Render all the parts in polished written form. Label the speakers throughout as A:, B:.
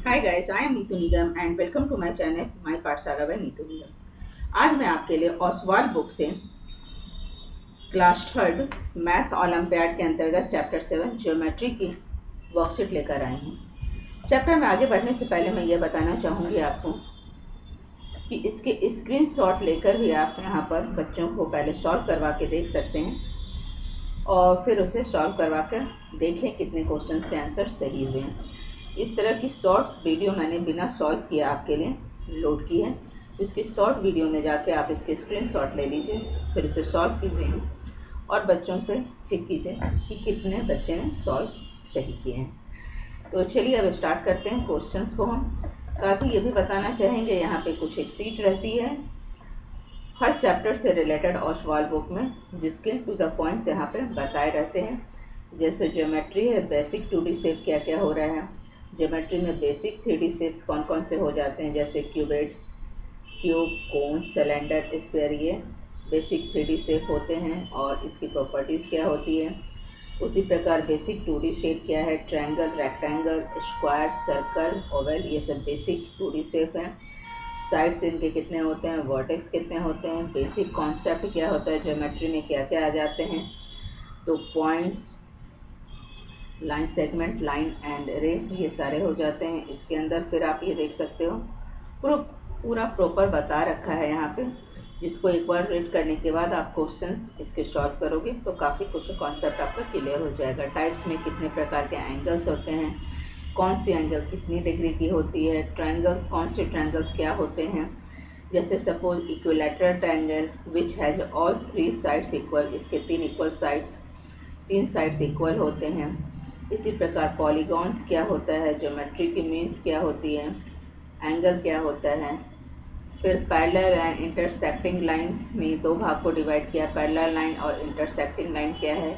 A: Hi guys, I am Neetu Nigam and welcome to my channel My पाठशाला by Neetu निगम। आज मैं आपके लिए ओसवाल बुक से क्लास थर्ड मैथ ओलंपियाड के अंतर्गत चैप्टर 7 ज्योमेट्री की वर्कशीट लेकर आई हूँ। चैप्टर में आगे बढ़ने से पहले मैं ये बताना चाहूँगी आपको कि इसके स्क्रीनशॉट लेकर भी आप यहाँ पर बच्चों को पहले सॉल्व करवा के देख सकते हैं और फिर उसे सॉल्व करवा कर देखें कितने क्वेश्चंस के आंसर सही हुए हैं। इस तरह की शॉर्ट्स वीडियो मैंने बिना सॉल्व किए आपके लिए लोड की है। इसकी शॉर्ट वीडियो में जाके आप इसके स्क्रीनशॉट ले लीजिए, फिर इसे सॉल्व कीजिए और बच्चों से चेक कीजिए कि कितने बच्चे ने सॉल्व सही किए हैं। तो चलिए अब स्टार्ट करते हैं क्वेश्चंस को। हम साथ ही ये भी बताना चाहेंगे, यहाँ पे कुछ एक सीट रहती है हर चैप्टर से रिलेटेड ओसवाल बुक में, जिसके टू द पॉइंट्स यहाँ पे बताए रहते हैं। जैसे ज्योमेट्री है, बेसिक 2D शेप क्या क्या हो रहा है, ज्योमेट्री में बेसिक 3D शेप्स कौन कौन से हो जाते हैं, जैसे क्यूबेड, क्यूब, कोन, सिलेंडर, स्क्वायर, ये बेसिक 3D शेप होते हैं और इसकी प्रॉपर्टीज़ क्या होती है। उसी प्रकार बेसिक 2D शेप क्या है, triangle, rectangle, square, circle, Oval, ये सब बेसिक 2D शेप हैं। साइड्स इनके कितने होते हैं, वर्टेक्स कितने होते हैं, बेसिक कॉन्सेप्ट क्या होता है, ज्योमेट्री में क्या क्या आ जाते हैं। तो points, line segment, line and रे, ये सारे हो जाते हैं इसके अंदर। फिर आप ये देख सकते हो पूरा प्रॉपर बता रखा है यहाँ पे, जिसको एक बार रीड करने के बाद आप क्वेश्चंस इसके सॉल्व करोगे तो काफ़ी कुछ कॉन्सेप्ट आपका क्लियर हो जाएगा। टाइप्स में कितने प्रकार के एंगल्स होते हैं, कौन सी एंगल कितनी डिग्री की होती है, ट्रायंगल्स, कौन से ट्रायंगल्स क्या होते हैं। जैसे suppose equilateral triangle which has all 3 sides equal, इसके 3 इक्वल साइड्स, 3 साइड्स इक्वल होते हैं। इसी प्रकार पॉलीगॉन्स क्या होता है, ज्योमेट्री की मीन्स क्या होती है, एंगल क्या होता है। फिर पैरेलल एंड इंटरसेक्टिंग लाइंस में दो भाग को डिवाइड किया, पैरेलल लाइन और इंटरसेक्टिंग लाइन क्या है,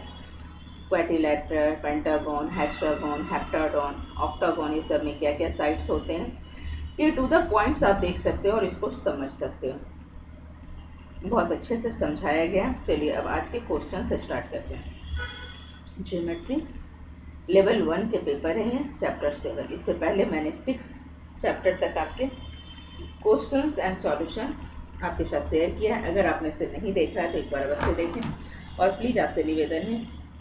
A: quadrilateral, pentagon, hexagon, heptagon, octagon, ये सब में क्या क्या साइड्स होते हैं। ये टू द पॉइंट्स आप देख सकते हो और इसको समझ सकते हो, बहुत अच्छे से समझाया गया। चलिए अब आज के क्वेश्चन से स्टार्ट करते हैं। ज्योमेट्री लेवल 1 के पेपर हैं चैप्टर 7। इससे पहले मैंने 6 चैप्टर तक आपके क्वेश्चंस एंड सॉल्यूशन आपके साथ शेयर किया है। अगर आपने इसे नहीं देखा है तो एक बार अवश्य देखें और प्लीज़ आपसे निवेदन है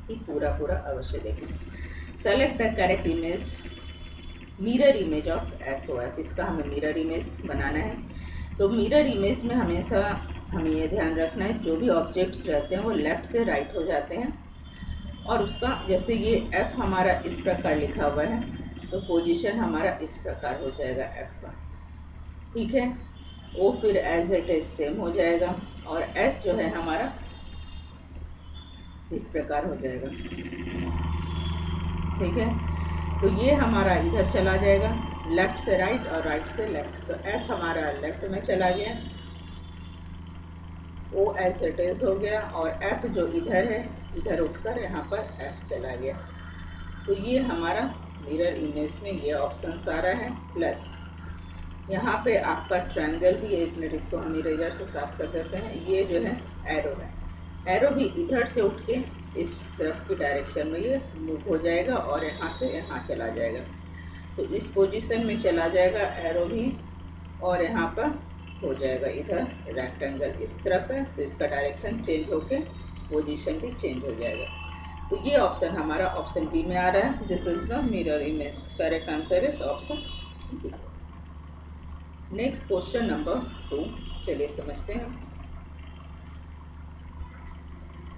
A: कि पूरा अवश्य देखें। Select the correct image, mirror image of SOF, इसका हमें मिरर इमेज बनाना है। तो मिरर इमेज में हमेशा हमें यह ध्यान रखना है, जो भी ऑब्जेक्ट्स रहते हैं वो लेफ्ट से राइट हो जाते हैं और उसका जैसे ये F हमारा इस प्रकार लिखा हुआ है तो पोजीशन हमारा इस प्रकार हो जाएगा F का, ठीक है। O फिर एज इट इज सेम हो जाएगा और S जो है हमारा इस प्रकार हो जाएगा, ठीक है। तो ये हमारा इधर चला जाएगा, लेफ्ट से राइट और राइट से लेफ्ट, तो S हमारा लेफ्ट में चला गया, O एज इट इज हो गया और F जो इधर है इधर उठकर यहाँ पर F चला गया। तो ये हमारा मिरर इमेज में ये ऑप्शन आ रहा है। प्लस यहाँ पे आपका ट्रायंगल भी, एक मिनट इसको हम इरेजर से साफ कर देते हैं, ये जो है एरो है, एरो भी इधर से उठ के इस तरफ की डायरेक्शन में ये मूव हो जाएगा और यहाँ से यहाँ चला जाएगा। तो इस पोजीशन में चला जाएगा एरो भी और यहाँ पर हो जाएगा इधर रेक्टेंगल इस तरफ है, तो इसका डायरेक्शन चेंज होके पोजीशन भी चेंज हो जाएगा। तो ये ऑप्शन हमारा ऑप्शन बी में आ रहा है, this is the mirror image. Correct answer is option B. Next question number 2, चलिए समझते हैं।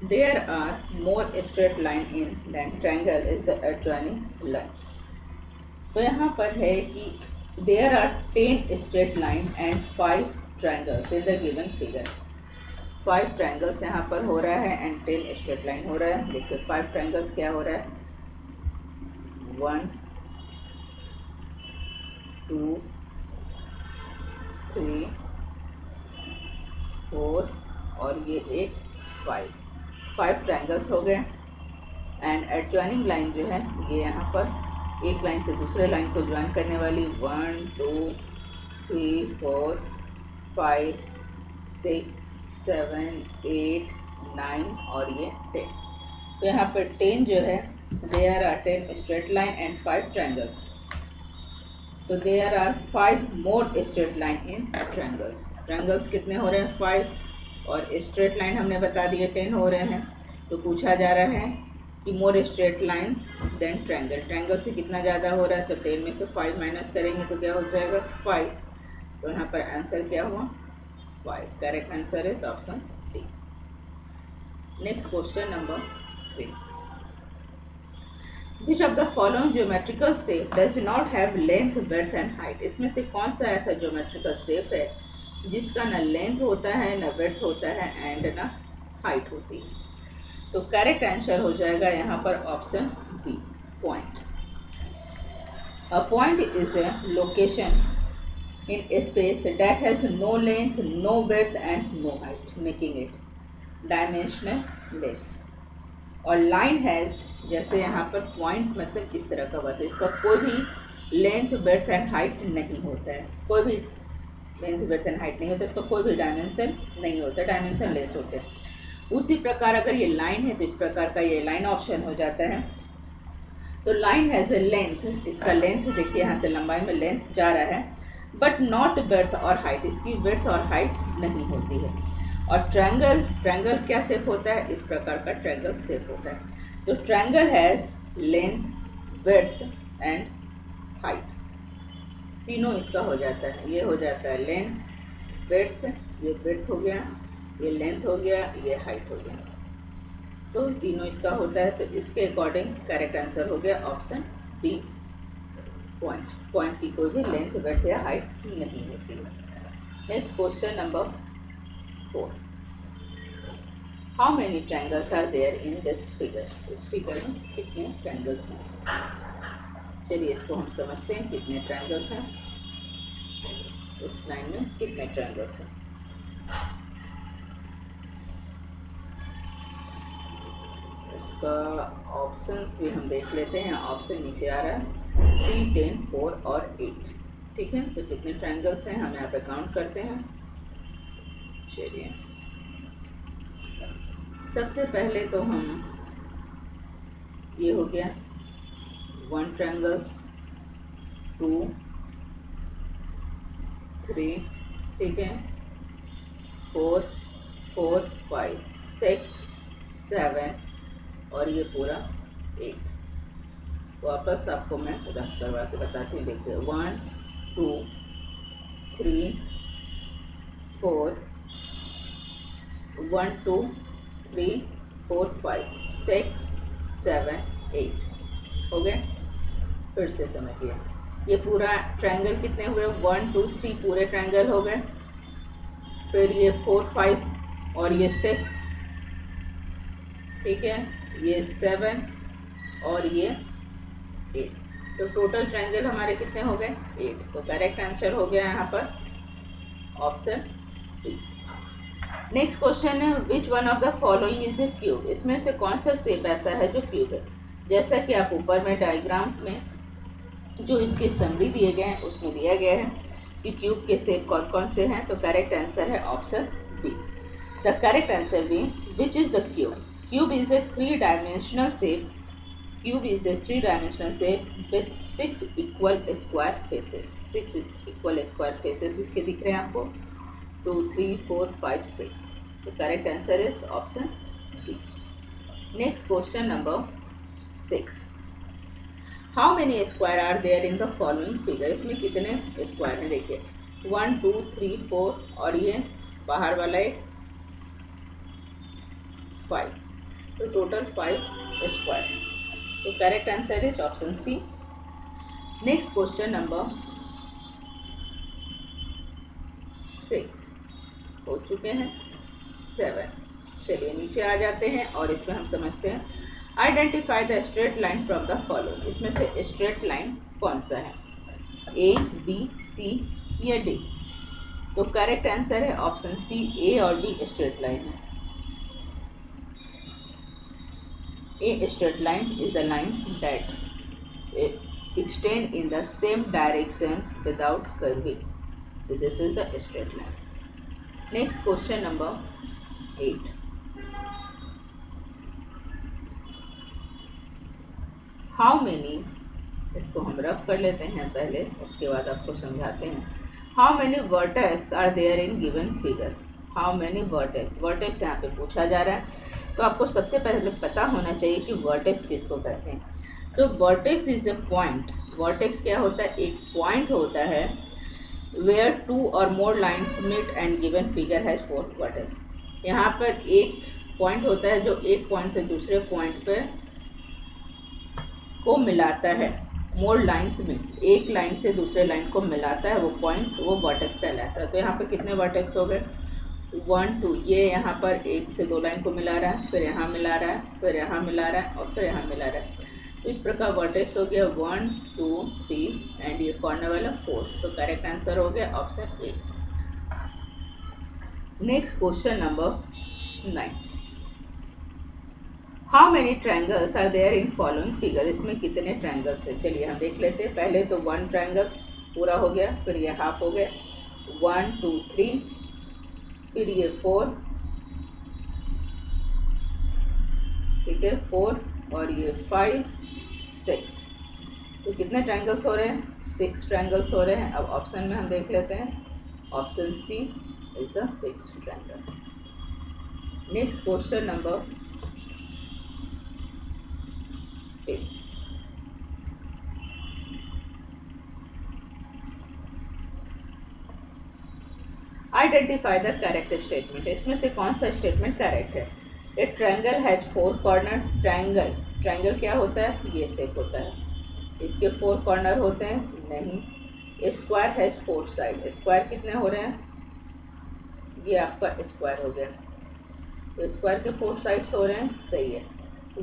A: There are more straight line in than triangle is the adjoining line. तो यहाँ पर है कि there are 10 straight line and 5 triangles in the given figure. 5 triangles यहाँ पर हो रहा है एंड 10 स्ट्रेट लाइन हो रहा है। देखिए 5 ट्रायंगल्स क्या हो रहा है, 1 2 3 4 और ये एक 5 ट्रायंगल्स हो गए। एंड एडजॉइनिंग लाइन जो है ये यहाँ पर एक लाइन से दूसरे लाइन को ज्वाइन करने वाली 1 2 3 4 5 6 7 8 9 और ये 10। तो यहाँ पर 10 जो है, there are 10 straight line and 5 triangles. तो there are 5 more straight line in triangles. Triangles कितने हो रहे हैं? 5, और स्ट्रेट लाइन हमने बता दिए 10 हो रहे हैं। तो पूछा जा रहा है कि more straight lines than triangle. Triangle से कितना ज़्यादा हो रहा है? तो 10 में से 5 माइनस करेंगे तो क्या हो जाएगा? 5। तो यहाँ पर आंसर क्या हुआ? 5। Correct answer is option D. Next question number 3। Which of the following geometrical shape does not have length, width and height? इसमें से कौन सा ऐसा geometrical shape है जिसका ना लेंथ होता है, ना width होता है एंड ना हाइट होती है? तो करेक्ट आंसर हो जाएगा यहाँ पर option B, point. A point is a location in space that has no length, no width and no height, making it dimensionless. और लाइन हैज, जैसे यहाँ पर पॉइंट मतलब इस तरह का हुआ, तो इसका कोई भी लेंथ, विड्थ एंड हाइट नहीं होता है। कोई भी लेंथ, विड्थ एंड हाइट नहीं होता, इसका कोई भी डायमेंशन नहीं होता, डायमेंशन लेस होते हैं। उसी प्रकार अगर ये लाइन है तो इस प्रकार का ये लाइन ऑप्शन हो जाता है। तो लाइन हैज ए लेंथ, इसका लेंथ देखिए यहाँ से लंबाई में लेंथ जा रहा है, बट नॉट विड्थ और हाइट, इसकी विड्थ और हाइट नहीं होती है। और ट्रायंगल, ट्रायंगल क्या शेप होता है? इस प्रकार का ट्रायंगल शेप होता है। तो triangle has length, width and height, तीनों इसका हो जाता है। ये हो जाता है लेंथ, विड्थ, ये विड्थ हो गया, ये लेंथ हो गया, ये हाइट हो गया, तो तीनों इसका होता है। तो इसके अकॉर्डिंग करेक्ट आंसर हो गया ऑप्शन बी, पॉइंट। पॉइंट की कोई भी लेंथ, विड्थ या हाइट नहीं होती है। Next question number 4। How many triangles are there in this figure? इस फिगर में कितने ट्रायंगल्स हैं? चलिए इसको हम समझते हैं, कितने ट्रायंगल्स हैं इस लाइन में, कितने ट्रायंगल्स हैं। इसका ऑप्शंस भी हम देख लेते हैं। ऑप्शन नीचे आ रहा है 3, 10, 4 और 8। ठीक है, तो कितने ट्रायंगल्स हैं हम यहाँ पे काउंट करते हैं। चलिए सबसे पहले तो हम, ये हो गया 1 ट्रायंगल्स, 2, 3, ठीक है, 4, 4, 5, 6, 7 और ये पूरा 8। वापस आपको मैं रफ करवा के बताती हूँ। देखिए 1, 2, 3, 4, 1, 2, 3, 4, 5, 6, 7, 8 हो गए। फिर से समझिए, ये पूरा ट्रायंगल कितने हुए? 1, 2, 3 पूरे ट्रायंगल हो गए। फिर ये 4, 5 और ये 6, ठीक है, ये 7 और ये 8। तो टोटल ट्रायंगल हमारे कितने हो गए? 8। तो करेक्ट आंसर हो गया यहाँ पर ऑप्शन बी। नेक्स्ट क्वेश्चन है, which one of the following is a cube? इसमें से कौन सा शेप ऐसा है जो क्यूब है? जैसा कि आप ऊपर में डायग्राम्स में जो इसके समरी दिए गए हैं उसमें दिया गया है कि क्यूब के शेप कौन कौन से हैं। तो करेक्ट आंसर है option B. The correct answer B, which is the cube? Cube is a 3-dimensional shape. Cube is a 3-dimensional shape with 6 equal square faces. 6 equal square faces इसके दिख रहे हैं आपको, 2, 3, 4, 5, 6। तो correct answer is option B. Next question number 6। How many square are there in the following figure? इसमें कितने square हैं? देखिए 1, 2, 3, 4 और ये बाहर वाला एक 5, तो टोटल 5 स्क्वायर। तो correct answer is option C. Next question number 6 हो चुके हैं, 7। चलिए नीचे आ जाते हैं और इसमें हम समझते हैं, identify the straight line from the following. इसमें से स्ट्रेट लाइन कौन सा है? ए, बी, सी या डी? तो करेक्ट आंसर है ऑप्शन सी, ए और डी स्ट्रेट लाइन है। A straight line is the line that extend in the same direction without curving. So this is the straight line. Next question number 8. How many इसको हम rough कर लेते हैं पहले, उसके बाद आपको समझाते हैं। How many vertex are there in given figure. How many vertex, vertex यहाँ पे पूछा जा रहा है, तो आपको सबसे पहले पता होना चाहिए कि वर्टेक्स किसको कहते हैं। तो vertex is a point. Vertex क्या होता है, एक पॉइंट होता है वेयर 2 और more lines meet and given figure has 4 vertex. यहाँ पर एक पॉइंट होता है जो एक पॉइंट से दूसरे पॉइंट पे को मिलाता है। मोर लाइन्स में, एक लाइन से दूसरे लाइन को मिलाता है वो पॉइंट, वो वर्टेक्स कहलाता है। तो यहाँ पे कितने वर्टेक्स हो गए, 1 2, ये यहाँ पर एक से दो लाइन को मिला रहा है, फिर यहाँ मिला रहा है, फिर यहाँ मिला रहा है और फिर यहाँ मिला रहा है। तो इस प्रकार वर्टेक्स हो गया 1 2 3 एंड ये कॉर्नर वाला 4। तो करेक्ट आंसर हो गया option A. Next question number 9। How many triangles are there in following figure. इसमें कितने ट्रायंगल्स है, चलिए हम देख लेते हैं। पहले तो 1 ट्रायंगल्स पूरा हो गया, फिर ये हाफ हो गया, 1 2 3, फिर ये 4, ठीक है 4, और ये 5 6। तो कितने ट्रायंगल्स हो रहे हैं, 6 ट्रायंगल्स हो रहे हैं। अब ऑप्शन में हम देख लेते हैं, option C is the 6th triangle. Next question number 8। Identify the correct statement. इसमें से कौन सा स्टेटमेंट करेक्ट है। A triangle has 4 corner. Triangle, triangle क्या होता है, ये शेप होता है, इसके 4 कॉर्नर होते हैं, नहीं। Square has 4 side. स्क्वायर कितने हो रहे हैं, ये आपका स्क्वायर हो गया, तो स्क्वायर के 4 साइड्स हो रहे हैं, सही है,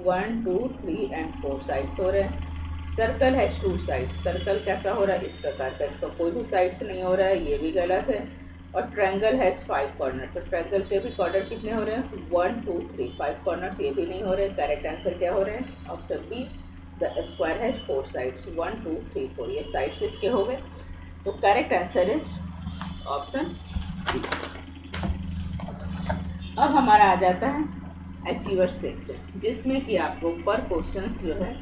A: 1 2 3 एंड 4 साइड्स हो रहे हैं। Circle has 2 sides. सर्कल कैसा हो रहा है, इस प्रकार का, इसका कोई भी साइड्स नहीं हो रहा है, ये भी गलत है। और ट्रायंगल हैज 5 कॉर्नर। तो ट्रायंगल के भी कॉर्नर कितने हो रहे हैं, 1 2 3, 5 कॉर्नर्स, ये भी नहीं हो रहे। करेक्ट आंसर क्या हो रहे हैं, option B, the square has 4 sides, 1 2 3 4, ये साइड्स इसके हो गए। तो correct answer is option B. अब हमारा आ जाता है अचीवर सेक्शन, जिसमें कि आपको पर क्वेश्चंस जो है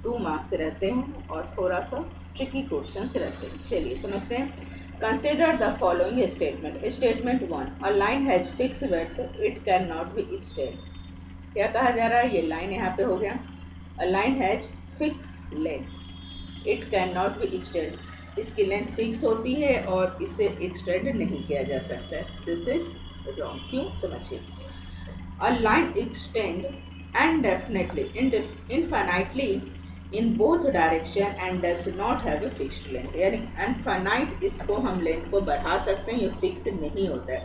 A: 2 मार्क्स रहते हैं और थोड़ा सा ट्रिकी क्वेश्चंस रहते हैं। चलिए समझते हैं। Consider the following statement. Statement 1, a line has fix width, it can not be extend. क्या कहा जा रहा है, ये लाइन यहाँ पे हो गया, a line has fix length, it can not be extend. इसकी लेंथ फिक्स होती है और इसे एक्सटेंड नहीं किया जा सकता है। This is wrong. क्यों, समझिए। A line extend indefinitely, infinitely in both direction and does not have a fixed length। यानी infinite, इसको हम लेंथ को बढ़ा सकते हैं, ये फिक्स नहीं होता है,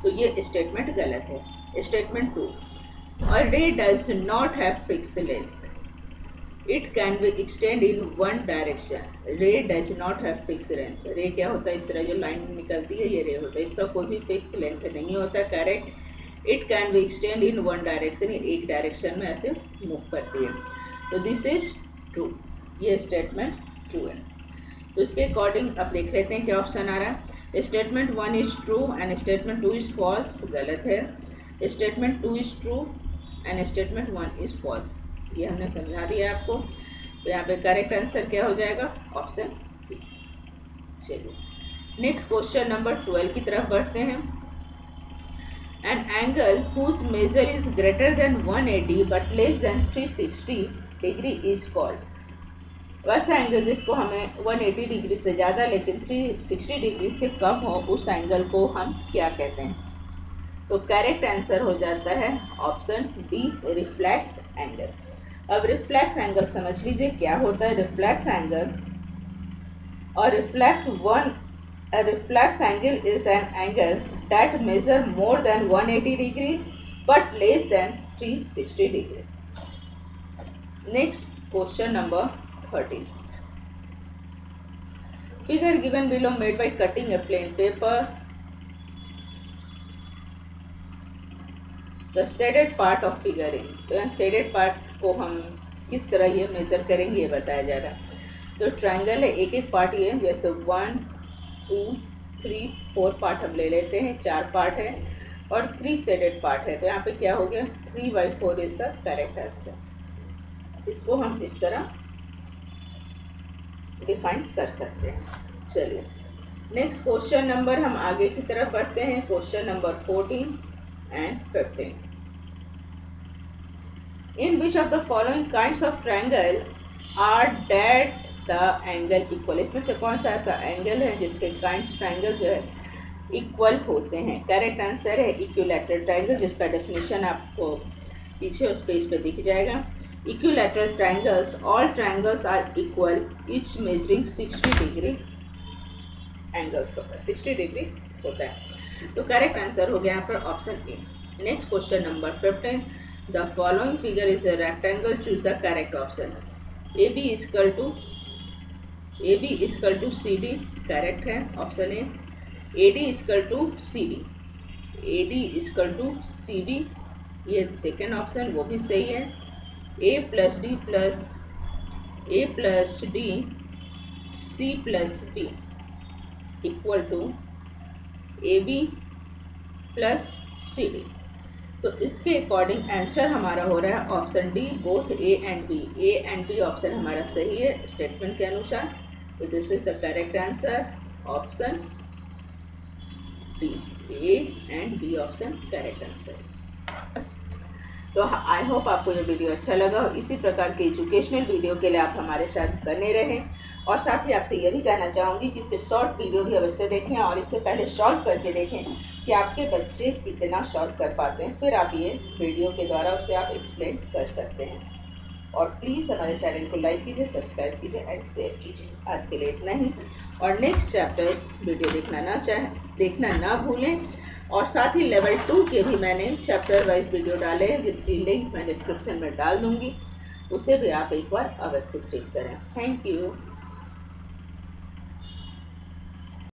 A: तो ये स्टेटमेंट गलत है। Statement 2, a ray does not have fixed length, it can be extend in one direction। ray does not have fixed length। रे क्या होता है, इस तरह जो लाइन निकलती है ये रे होता है, इसका कोई भी फिक्स लेंथ नहीं होता। Correct. It can be extend in one direction, एक डायरेक्शन में ऐसे मूव करती है, तो दिस इज ट्रू, ये स्टेटमेंट ट्रू है। तो इसके अकॉर्डिंग अब देख लेते हैं क्या ऑप्शन आ रहा है। Statement 1 is true and statement 2 is false, गलत है। Statement 2 is true and statement 1 is false, ये हमने समझा दिया आपको। तो यहाँ पे करेक्ट आंसर क्या हो जाएगा, ऑप्शन बी। चलिए नेक्स्ट क्वेश्चन नंबर 12 की तरफ बढ़ते हैं। An angle whose measure is greater than 180 but less than 360 degree is called। वैसा एंगल जिसको हमें 180 डिग्री से ज़्यादा लेकिन 360 डिग्री से कम हो, उस एंगल को हम क्या कहते हैं। तो करेक्ट आंसर हो जाता है ऑप्शन डी, रिफ्लेक्स एंगल। अब रिफ्लेक्स एंगल समझ लीजिए क्या होता है। रिफ्लेक्स एंगल और a reflex angle is an angle that measure more than 180 degree but less than 360 degree। Next question number 13। Figure given below made by cutting a plain paper। The shaded part of figuring। तो यहाँ shaded part को हम किस तरह ये major करेंगे ये बताया जा रहा है। तो ट्रायंगल है, एक एक पार्ट ये जैसे 1 2 3 4 पार्ट हम ले लेते हैं, 4 पार्ट है और 3 शेडेड पार्ट है। तो यहाँ पे क्या हो गया, 3/4 इज द करेक्ट आंसर। इसको हम इस तरह डिफाइन कर सकते हैं। चलिए नेक्स्ट क्वेश्चन नंबर हम आगे की तरफ बढ़ते हैं। Question number 14 and 15। In which of the following kinds of triangle are that the angle equal. इसमें से कौन सा ऐसा एंगल है जिसके काइंड्स ट्रायंगल जो है इक्वल होते हैं। करेक्ट आंसर है इक्विलैटरल ट्रायंगल, जिसका डेफिनेशन आपको पीछे उस पेज पे दिख जाएगा। Equilateral triangles, all triangles are equal, each measuring 60 degree angles होता है, 60 डिग्री होता है। तो करेक्ट आंसर हो गया यहाँ पर option A. Next question number 15। The following figure is a rectangle, choose the correct option. A B equal to C D, correct है option A. A D equal to C D, A D equal to C B, ये second option वो भी सही है। A plus D C plus B equal to A B plus C D. तो इसके according answer हमारा हो रहा है option D, both A and B. A and B option हमारा सही है स्टेटमेंट के अनुसार। तो this is the correct answer option D, A and B option correct answer. तो आई होप आपको ये वीडियो अच्छा लगा और इसी प्रकार के एजुकेशनल वीडियो के लिए आप हमारे साथ बने रहें। और साथ ही आपसे ये भी कहना चाहूँगी कि इसके शॉर्ट वीडियो भी अवश्य देखें और इससे पहले सॉल्व करके देखें कि आपके बच्चे कितना सॉल्व कर पाते हैं, फिर आप ये वीडियो के द्वारा उसे आप एक्सप्लेन कर सकते हैं। और प्लीज़ हमारे चैनल को लाइक कीजिए, सब्सक्राइब कीजिए एंड शेयर कीजिए। आज के लिए इतना ही, और नेक्स्ट चैप्टर्स वीडियो देखना ना भूलें। और साथ ही लेवल 2 के भी मैंने चैप्टर वाइज वीडियो डाले हैं, जिसकी लिंक मैं डिस्क्रिप्शन में डाल दूंगी, उसे भी आप एक बार अवश्य चेक करें। Thank you.